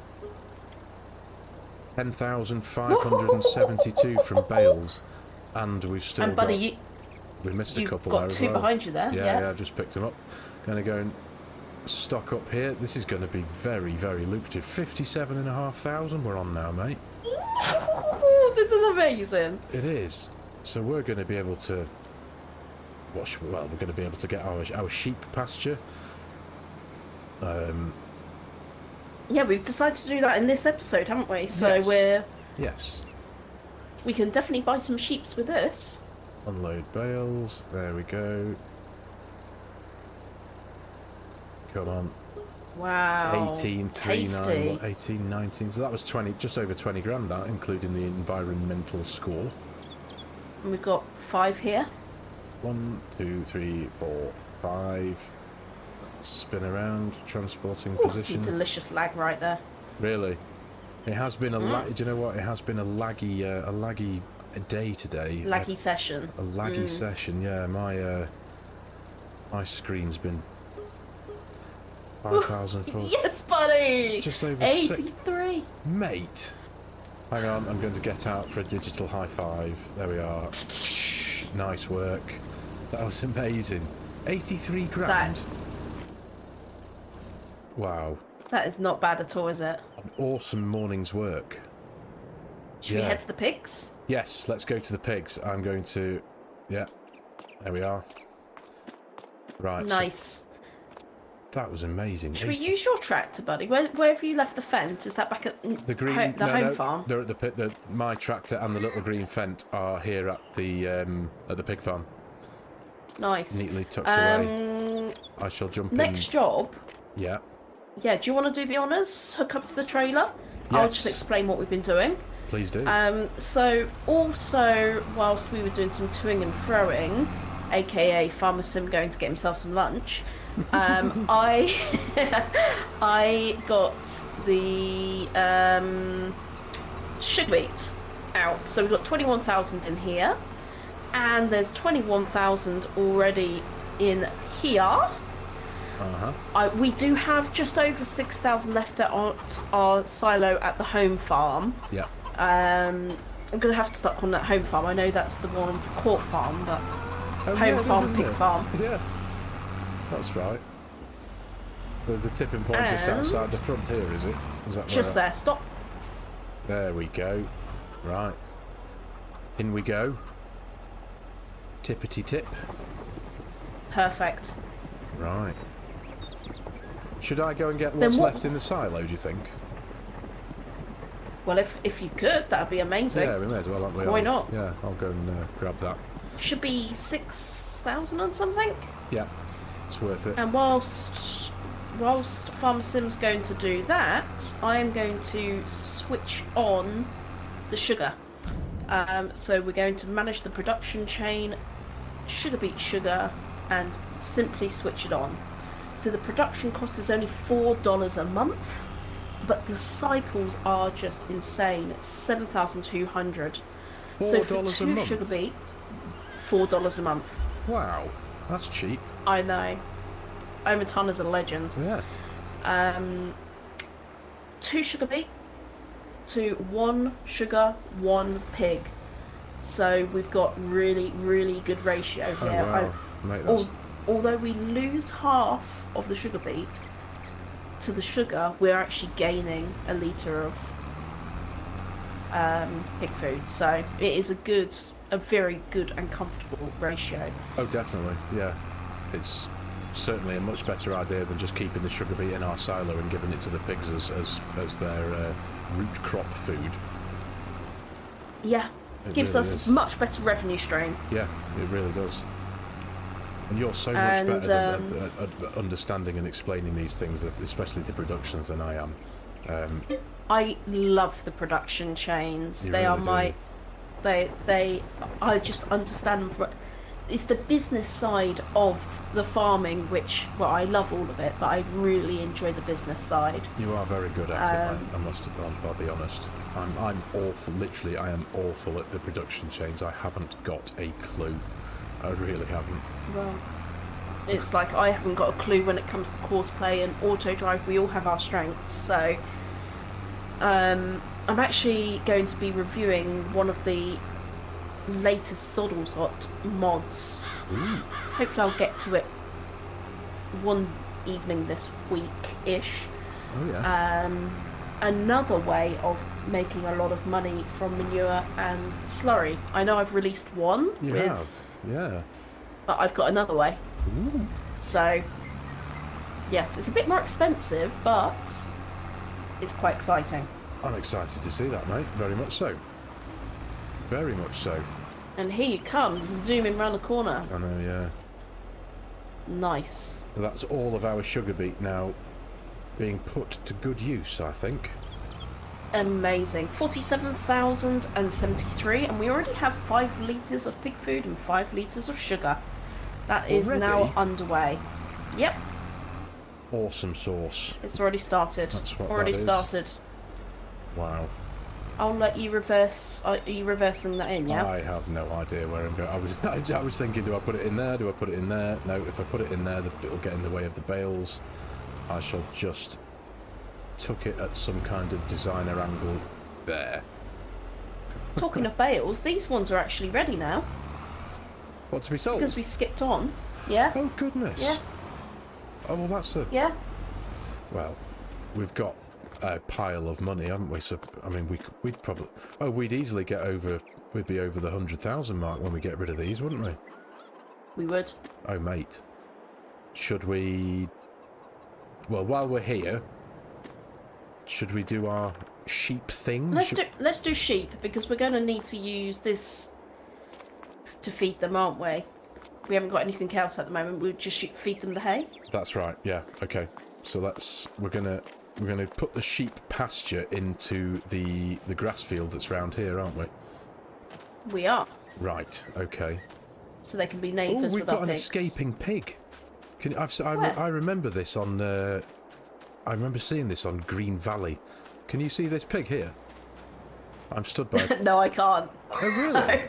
10,572 from bales, and we've still And buddy, we missed a you've couple got there as two well. behind you there. Yeah, I've just picked them up. Going to go and stock up here. This is going to be very, very lucrative. 57,500 we're on now, mate. This is amazing. It is. So we're going to be able to we're going to be able to get our sheep pasture. Yeah, we've decided to do that in this episode, haven't we? So Yes. we can definitely buy some sheeps with this. Unload bales. There we go. Come on. Wow. 18,391, 18,19. So that was 20, just over 20 grand, that, including the environmental score. And we've got 5 here. 1, 2, 3, 4, 5. Spin around, transporting Ooh, position. some delicious lag right there. Really? It has been do you know what? It has been a laggy day today. Laggy session. A laggy session, yeah. My screen's been 5,004. Yes, buddy! Just over 83. Mate! Hang on, I'm going to get out for a digital high five. There we are. Nice work. That was amazing. 83 grand. Wow. That is not bad at all, is it? An awesome morning's work. Should we head to the pigs? Yes, let's go to the pigs. I'm going to... Yeah, there we are. Right. Nice. That was amazing. Should we use your tractor, buddy? Where have you left the fence? Is that back at the green? home farm? They're at the pit. My tractor and the little green fence are here at the pig farm. Nice. Neatly tucked away. I shall jump in. Next job. Yeah. Yeah. Do you want to do the honours? Hook up to the trailer. Yes. I'll just explain what we've been doing. Please do. So also, whilst we were doing some toing and throwing, aka Farmer Sim going to get himself some lunch, I got the sugar beet out. So we've got 21,000 in here, and there's 21,000 already in here. We do have just over 6,000 left at our silo at the home farm. Yeah. I'm gonna have to start on that home farm. I know that's the one pork farm, but home farm, pig farm. Yeah, that's right. There's a tipping point just outside the front here, is it? Is that just there? Stop. There we go. Right. In we go. Tippity tip. Perfect. Right. Should I go and get what's left in the silo, do you think? Well, if you could, that'd be amazing. Yeah, we may as well, aren't we? Why not? Yeah, I'll go and grab that. Should be 6,000 and something. Yeah, it's worth it. And whilst Farmer Sim's going to do that, I am going to switch on the sugar. So we're going to manage the production chain, sugar beet sugar, and simply switch it on. So the production cost is only $4 a month, but the cycles are just insane. It's 7,200. So for $4 a two month? sugar beet, $4 a month. Wow, that's cheap. I know. Omaton is a legend. Yeah. 2 sugar beet to 1 sugar, 1 pig. So we've got really, really good ratio here. Oh, wow. Mate, Although we lose half of the sugar beet to the sugar, we're actually gaining a litre of pig food. So it is a very good and comfortable ratio. Oh, definitely, yeah. It's certainly a much better idea than just keeping the sugar beet in our silo and giving it to the pigs as their root crop food. Yeah, it gives really us is. much better revenue stream. Yeah, it really does. And you're so much better at understanding and explaining these things, especially the productions, than I am. I love the production chains. You They really are do. I just understand them. It's the business side of the farming, which, well, I love all of it, but I really enjoy the business side. You are very good at it, I'll be honest. I'm awful, literally, I am awful at the production chains. I haven't got a clue. I really haven't. Well, it's like I haven't got a clue when it comes to CROSSPLAY and auto drive. We all have our strengths, so I'm actually going to be reviewing one of the latest Soddlesot mods. Ooh. Hopefully I'll get to it one evening this week-ish. Oh yeah. Another way of making a lot of money from manure and slurry. I know I've released one. You have, yeah. But I've got another way. Ooh. So, yes, it's a bit more expensive, but it's quite exciting. I'm excited to see that, mate. Very much so. Very much so. And here you come, zooming round the corner. I know, yeah. Nice. That's all of our sugar beet now being put to good use, I think. Amazing. 47,073, and we already have 5 litres of pig food and 5 litres of sugar. That is now underway. Yep. Awesome sauce. It's already started. That's what already that is. started. Wow. I'll let you reverse. Are you reversing that in, yeah? I have no idea where I'm going. I was thinking, do I put it in there? Do I put it in there? No, if I put it in there, it'll get in the way of the bales. I shall just tuck it at some kind of designer angle there. Talking of bales, these ones are actually ready now. What, to be sold? Because we skipped on. Yeah? Oh, goodness. Yeah. Oh, well, that's a... Yeah. Well, we've got a pile of money, haven't we? So, I mean, we'd probably... Oh, we'd easily get over... We'd be over the 100,000 mark when we get rid of these, wouldn't we? We would. Oh, mate. Should we well, while we're here, should we do our sheep thing? Let's do sheep, because we're going to need to use this to feed them, aren't we? We haven't got anything else at the moment. We'll just feed them the hay. That's right. Yeah. Okay. So we're gonna put the sheep pasture into the grass field that's round here, aren't we? We are. Right. Okay. So they can be neighbours with our pigs. We've got an escaping pig. I remember this on. I remember seeing this on Green Valley. Can you see this pig here? I'm stood by. No, I can't. Oh really? No.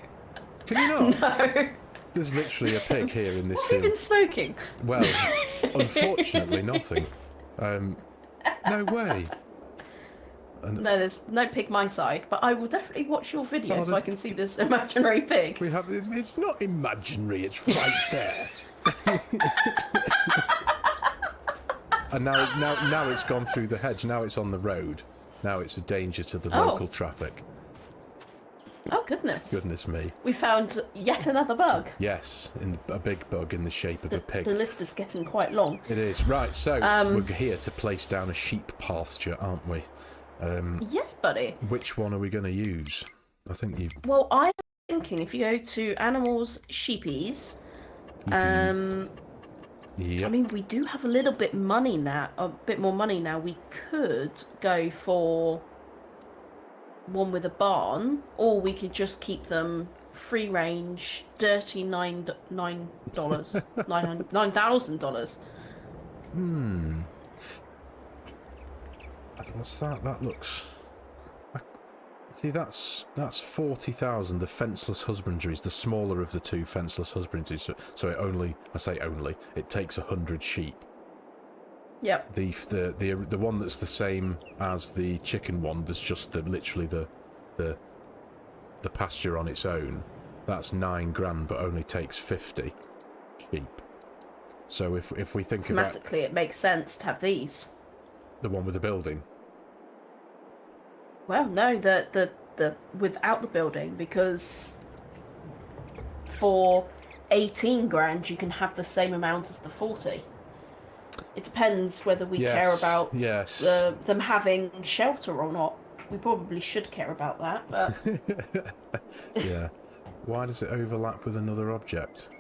Can you not? No. There's literally a pig here in this What field. have you been smoking? Well, unfortunately, nothing. No way. No, there's no pig my side, but I will definitely watch your video so I can see this imaginary pig. It's not imaginary, it's right there. And now it's gone through the hedge, now it's on the road. Now it's a danger to the local traffic. Oh, goodness. Goodness me. We found yet another bug. Yes, a big bug in the shape of a pig. The list is getting quite long. It is. Right, so we're here to place down a sheep pasture, aren't we? Yes, buddy. Which one are we going to use? I think you... Well, I'm thinking if you go to animals, sheepies, Yep. I mean, we do have a little bit money now, a bit more money now. We could go for one with a barn, or we could just keep them free range, dirty $9,000. What's that? That looks... See, that's 40,000. The fenceless husbandries, the smaller of the two fenceless husbandries. So it only, I say only, it takes 100 sheep. Yep. The one that's the same as the chicken one, that's just literally the pasture on its own. That's 9 grand, but only takes 50 sheep. So if we think about... Mathematically, it makes sense to have these. The one with the building. Well, no, the without the building, because for 18 grand you can have the same amount as the 40. It depends whether we care about them having shelter or not. We probably should care about that, but... Yeah. Why does it overlap with another object?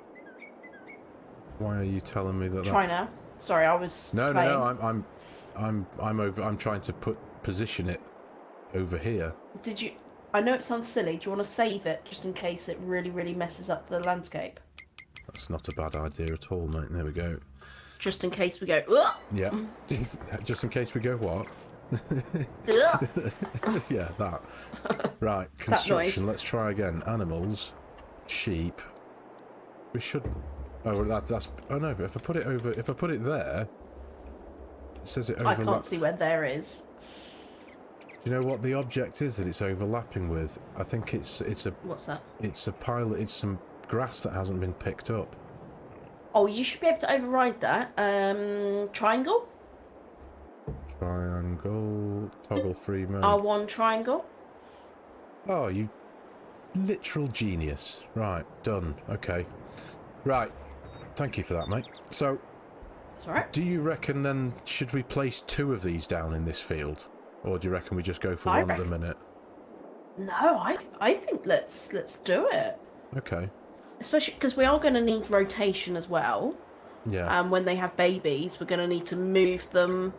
Why are you telling me that? Try now. Sorry, I was playing. No. I'm trying to position it over here. Did you? I know it sounds silly. Do you want to save it just in case it really, really messes up the landscape? That's not a bad idea at all, mate. There we go. Just in case we go. Ugh! Yeah. Just in case we go what? Yeah, that. Right. Construction. Let's try again. Animals, sheep. We should. Oh, that's. Oh no! But if I put it over, if I put it there, it says it overlaps. I can't see where there is. Do you know what the object is that it's overlapping with? I think it's a... What's that? It's a pile... It's some grass that hasn't been picked up. Oh, you should be able to override that. Triangle? Triangle... Toggle free mode. R1 triangle? Oh, you literal genius. Right, done. Okay. Right. Thank you for that, mate. So... That's alright. Do you reckon then, should we place 2 of these down in this field? Or do you reckon we just go for one at the minute? No, I think let's do it. Okay. Especially because we are going to need rotation as well. Yeah. When they have babies, we're going to need to move them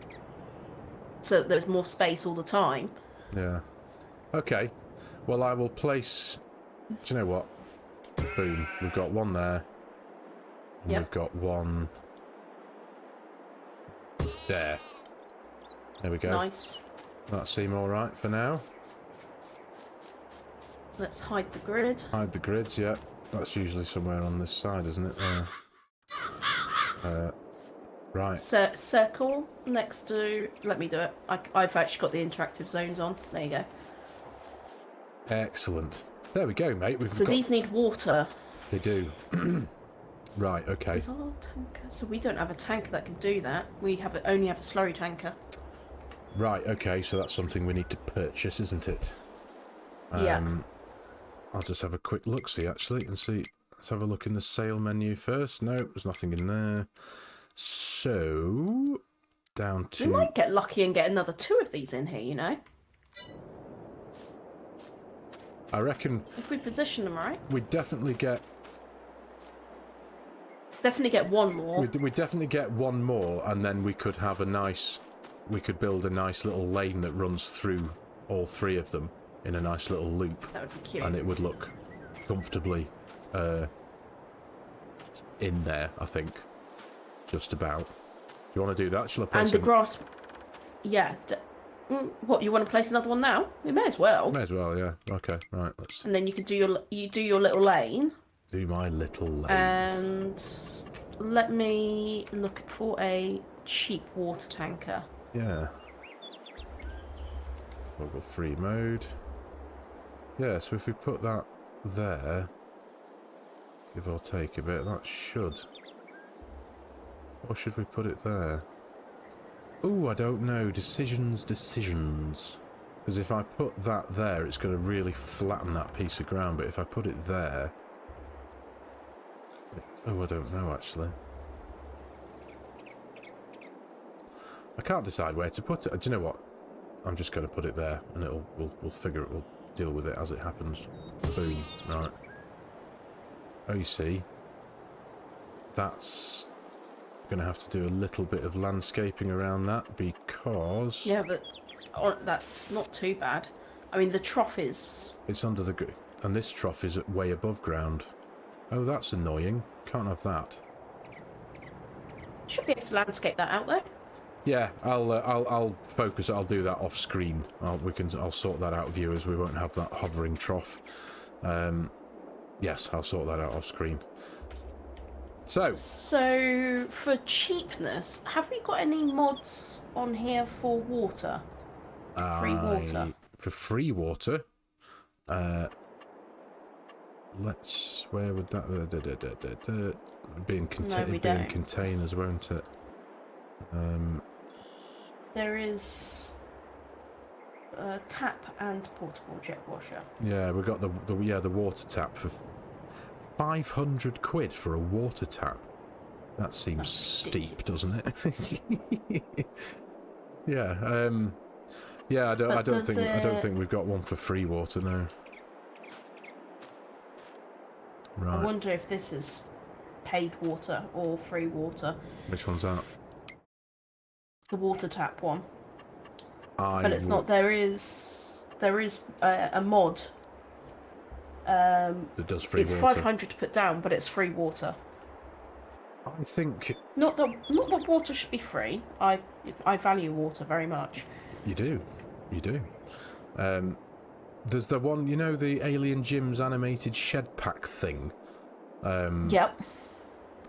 so that there's more space all the time. Yeah. Okay. Well, I will place... Do you know what? Boom. We've got one there. And we've got one... there. There we go. Nice. That seem alright for now. Let's hide the grid. Hide the grids, yeah. That's usually somewhere on this side, isn't it? Right. Circle next to... Let me do it. I've actually got the interactive zones on. There you go. Excellent. There we go, mate. So these need water. They do. Right, okay. Is our tanker... So we don't have a tanker that can do that. We only have a slurry tanker. Right, okay, so that's something we need to purchase, isn't it? Yeah. I'll just have a quick look-see, actually, and see... Let's have a look in the sale menu first. No, there's nothing in there. So... down We to... might get lucky and get another 2 of these in here, you know? I reckon... If we position them right. We'd definitely get... Definitely get 1 more. We'd definitely get 1 more, and then we could have a nice... We could build a nice little lane that runs through all 3 of them in a nice little loop. That would be cute. And it would look comfortably in there, I think. Just about. You want to do that? Shall I place And the grass... Yeah. What, you want to place another one now? We may as well. May as well, yeah. Okay, right. Let's And then you can do your little lane. do my little lane. And let me look for a cheap water tanker. Yeah. Toggle free mode. Yeah, so if we put that there, give or take a bit, that should... Or should we put it there? Ooh, I don't know. Decisions. Because if I put that there, it's going to really flatten that piece of ground. But if I put it there... Oh, I don't know, actually. I can't decide where to put it. Do you know what? I'm just going to put it there, and we'll figure it. We'll deal with it as it happens. Boom. Right. Oh, you see, that's going to have to do a little bit of landscaping around that because... Yeah, but that's not too bad. I mean, the trough is... It's under the... And this trough is way above ground. Oh, that's annoying. Can't have that. Should be able to landscape that out, though. Yeah, I'll focus. I'll do that off screen. I'll sort that out, viewers. We won't have that hovering trough. Yes, I'll sort that out off screen. So for cheapness, have we got any mods on here for water? Free water. For free water. Let's. Where would that be in containers, won't it? There is a tap and portable jet washer. Yeah, we got the water tap for 500 quid for a water tap. That seems steep, doesn't it? Yeah. Yeah. I don't think we've got one for free water now. Right. I wonder if this is paid water or free water. Which one's that? The water tap one. But it's not. There is a mod. That does free water. It's 500 to put down, but it's free water. I think not that water should be free. I value water very much. You do. There's the one, you know, the Alien Gyms animated shed pack thing. Yep.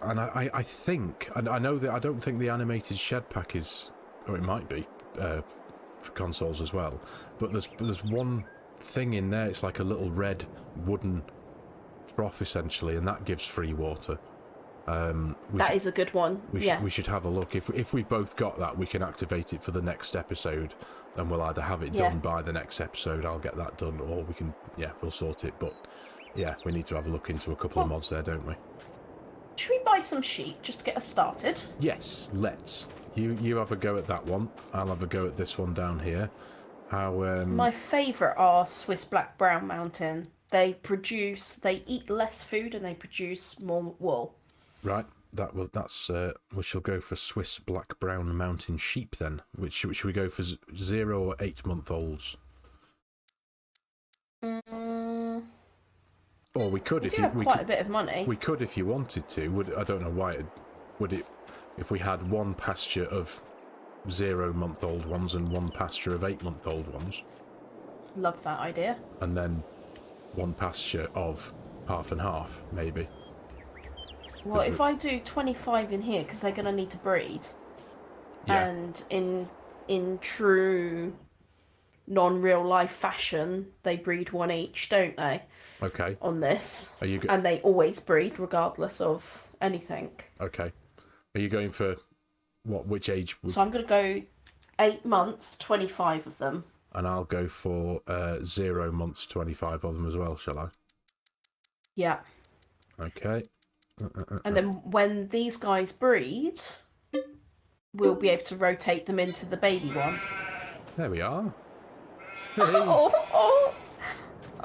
And I think, and I know that I don't think the animated shed pack is, or it might be, for consoles as well. But there's one thing in there. It's like a little red wooden trough essentially, and that gives free water. That is a good one. We should have a look. If we've both got that, we can activate it for the next episode, and we'll either have it done by the next episode. I'll get that done, or we can, we'll sort it. But yeah, we need to have a look into a couple of mods there, don't we? Should we buy some sheep just to get us started? Yes, let's. You have a go at that one. I'll have a go at this one down here. How? My favourite are Swiss Black Brown Mountain. They eat less food and they produce more wool. Right. That's. We shall go for Swiss Black Brown Mountain sheep then. Which should we go for 0 or 8 month olds? Or we could if you quite a bit of money. We could if you wanted to. I don't know why would it if we had one pasture of 0 month old ones and one pasture of 8 month old ones. Love that idea. And then one pasture of half and half, maybe. Well, if I do 25 in here, because they're going to need to breed, and in true non-real life fashion, they breed one each, don't they? Okay. On this, and they always breed regardless of anything. Okay. Are you going for which age? So I'm going to go 8 months, 25 of them. And I'll go for 0 months, 25 of them as well, shall I? Yeah. Okay. And then when these guys breed, we'll be able to rotate them into the baby one. There we are. Hey.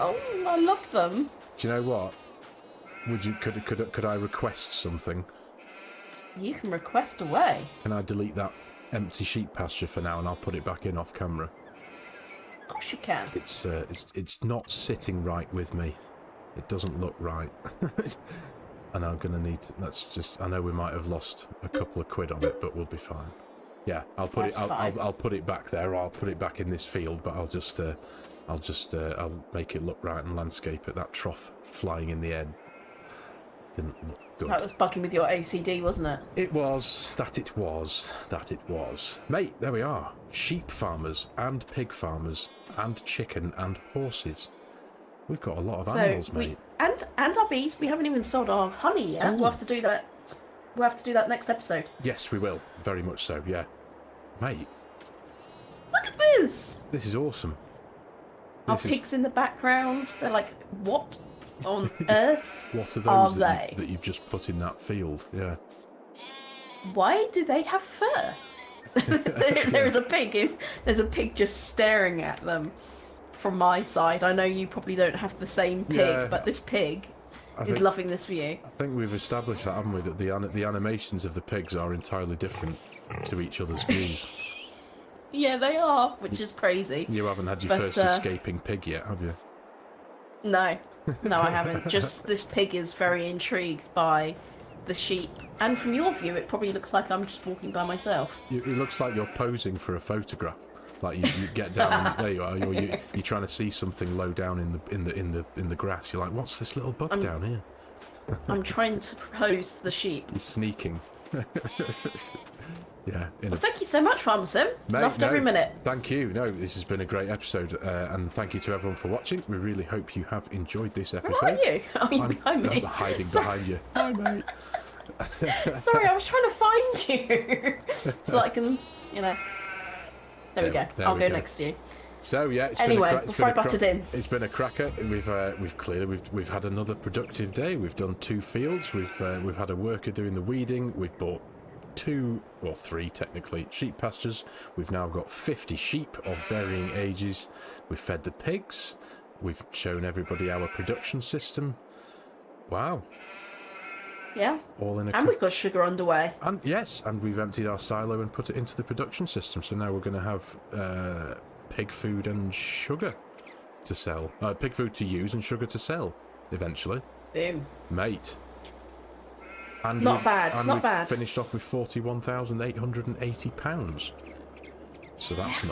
Oh, I love them. Do you know what? Could I request something? You can request away. Can I delete that empty sheep pasture for now, and I'll put it back in off camera? Of course you can. It's not sitting right with me. It doesn't look right. And I'm gonna need to, I know we might have lost a couple of quid on it, but we'll be fine. Yeah, I'll put I'll put it back there, or I'll put it back in this field, but I'll make it look right and landscape it. That trough flying in the air didn't look good. That was bugging with your OCD, wasn't it? It was. That it was. Mate, there we are. Sheep farmers and pig farmers and chicken and horses. We've got a lot of animals, mate. And our bees. We haven't even sold our honey yet. We'll have to do that. We'll have to do that next episode. Yes, we will. Very much so, yeah. Mate. Look at this! This is awesome. Our pigs in the background. They're like, what on earth what are those that you've just put in that field? Yeah. Why do they have fur? There's a pig. There's a pig just staring at them from my side. I know you probably don't have the same pig, but this pig is loving this view. I think we've established that, haven't we? That the animations of the pigs are entirely different to each other's views. Yeah, they are, which is crazy. You haven't had your first escaping pig yet, have you? No, I haven't. Just this pig is very intrigued by the sheep. And from your view, it probably looks like I'm just walking by myself. It looks like you're posing for a photograph. Like you get down, and there you are. You're trying to see something low down in the grass. You're like, what's this little bug down here? I'm trying to propose to the sheep. You're sneaking. Yeah. Well, thank you so much, Farmer Sim. Loved every minute. Thank you. No, this has been a great episode, and thank you to everyone for watching. We really hope you have enjoyed this episode. Where are you? Are you behind me? I'm hiding behind you. Hi, mate. Sorry, I was trying to find you so that I can, There we go. I'll go next to you. So yeah, before I butted in, it's been a cracker. We've had another productive day. We've done 2 fields. We've had a worker doing the weeding. We've bought 2 or 3 technically sheep pastures. We've now got 50 sheep of varying ages. We've fed the pigs. We've shown everybody our production system. Wow. Yeah. And we've got sugar underway. And yes, and we've emptied our silo and put it into the production system. So now we're going to have pig food and sugar to sell. Pig food to use and sugar to sell eventually. Boom. Mate. And not bad. Finished off with £41,880. So that's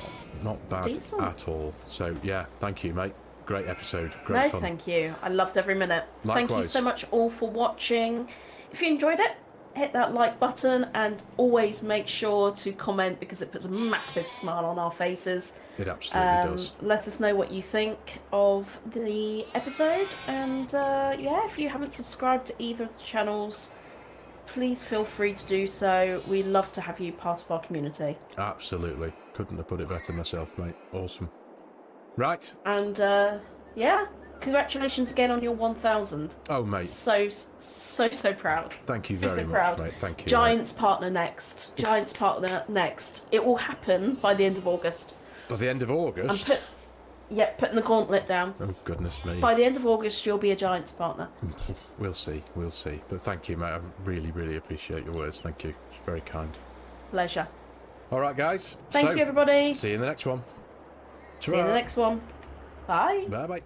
not bad at all. So yeah, thank you, mate. Great episode. Great fun. Thank you. I loved every minute. Likewise. Thank you so much all for watching. If you enjoyed it, hit that like button and always make sure to comment because it puts a massive smile on our faces. It absolutely does. Let us know what you think of the episode. And if you haven't subscribed to either of the channels, please feel free to do so. We love to have you part of our community. Absolutely. Couldn't have put it better myself, mate. Awesome. Right. And congratulations again on your 1,000. Oh, mate. So proud. Thank you very much, proud. mate. Thank you. Giants partner next. It will happen by the end of August. By the end of August? Putting the gauntlet down. Oh, goodness me. By the end of August, you'll be a Giants partner. We'll see. But thank you, mate. I really, really appreciate your words. Thank you. It's very kind. Pleasure. All right, guys. Thank you, everybody. See you in the next one. See you in the next one. Bye. Bye-bye.